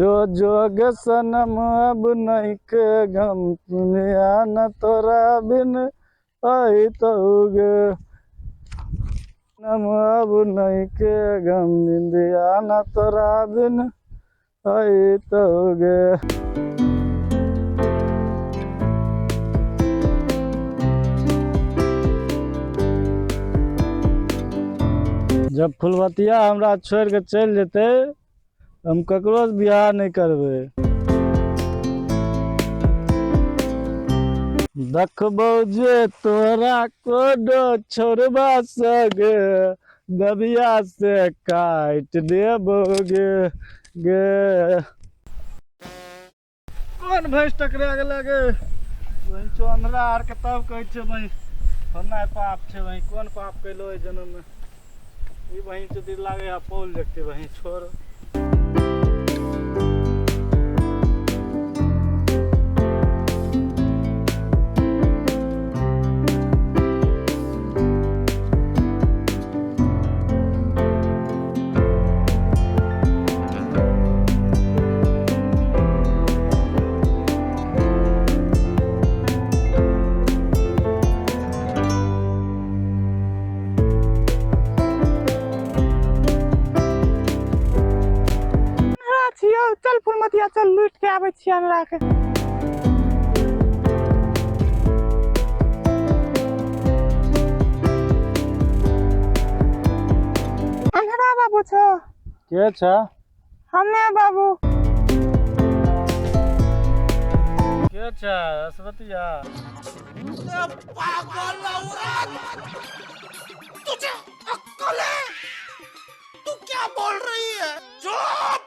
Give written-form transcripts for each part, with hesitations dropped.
जो जोग सनम अब नहीं के गम दुनिया न तोरा बिन आई तोगे नम अब नहीं के गम निंदिया न तोरा बिन आई तोगे। जब फुलवतिया हमरा छोड़ के चल जेते हम ककरो से बियाह नहीं करबे। देखबो जे तोरा कोडो छोड़बा सगे दबिया से काट देबोगे गे। कौन भैंस टकरा गेला गे वही चोनरा आर के तब कहै छै वही फन्ना पाप छै वही कोन पाप कैलो है जन्म में ई वही जदी लागे है पौल देखते वही छोड़। चल फुलमतिया चल लूट के आवे छियै हमरा के। अंधरा बाबू छ के छ हमे बाबू के छ असवतिया पागल औरत तुझे अक्ल है तू क्या बोल रही है चुप।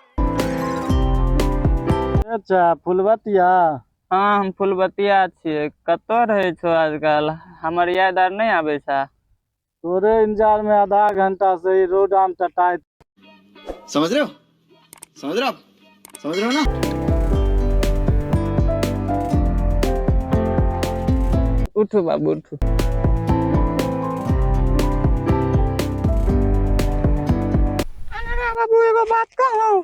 अच्छा फुलबतिया हाँ हम फुलबतिया छियै कतौ रहे छो आजकल हमर याद आर नहीं आबे छा। तोरे इंतजार में आधा घंटा से ही रोड आम टटाई समझ रहे हो समझ रहे हो ना। उठो बाबू उठो। अनरा बाबू एगो बात कहूं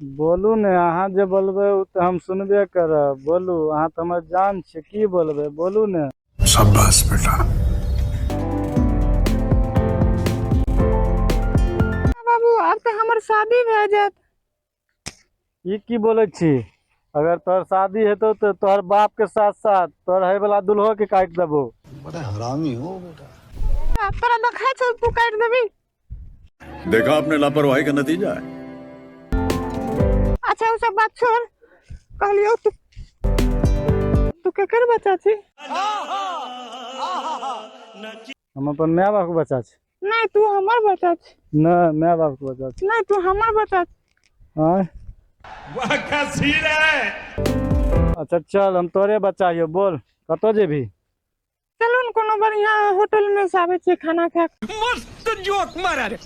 बोलू ने अहाँ जे बोलबे तो हम सुनबे करब। बोलू अहाँ तो हमर जान छै की बोलबे बोलू ने। शाबाश बेटा। बाबू अब तो हमर शादी भए जात। ई की बोले छी अगर तोहर शादी हेतौ तो तोहर बाप के साथ साथ तोहर है वाला दुल्हो के काट देबो। बड़ा हरामी हो बेटा। तोरा देखाय छौ तू काट देबी। देखा आपने लापरवाही का नतीजा है। अच्छा वो सब बात छोड़ कहलियो तू केकर बच्चा छी। हम अपन माय बाप के बच्चा छी। नहीं तू हमर बच्चा छी। नहीं माय बाप के बच्चा छी। नहीं तू हमर बच्चा छी। हां वाह का सीन है। अच्छा चल हम तोरे बच्चा हियो बोल कतो जेबी। चलू न कोनो बढ़िया होटल में से आवे छी खाना खा। मस्त जोक मारा रे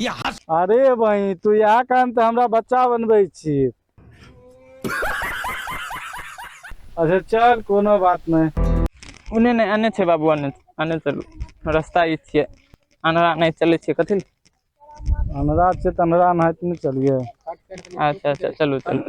अरे भाई तू यहाँ काम तो हमरा बच्चा बनबै छी। अच्छा चल कोनो बात नहीं। उन्हें नहीं आने छे बाबू आने चलू रास्ता ई छियै अनरा नहीं चले छे कथि अनरा छै त अनरा नहीं नहीं चलिए। अच्छा अच्छा चलू चलू।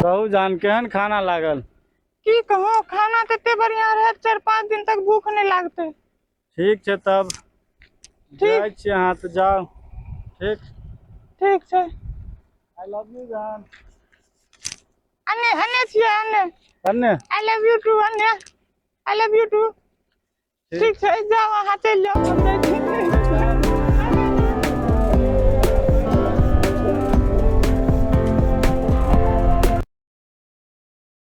कहू जान केहन खाना लागल। की कहो खाना तो इतने बढ़िया रहे 4-5 दिन तक भूख नहीं लागते। ठीक छै तब जाय छी अहाँ तो जाओ। ठीक ठीक छै। आई लव यू जान। अन्ने अन्ने छियै अन्ने अन्ने आई लव यू टू अन्ने आई लव यू टू। ठीक छै जाओ अहाँ चल जाओ हम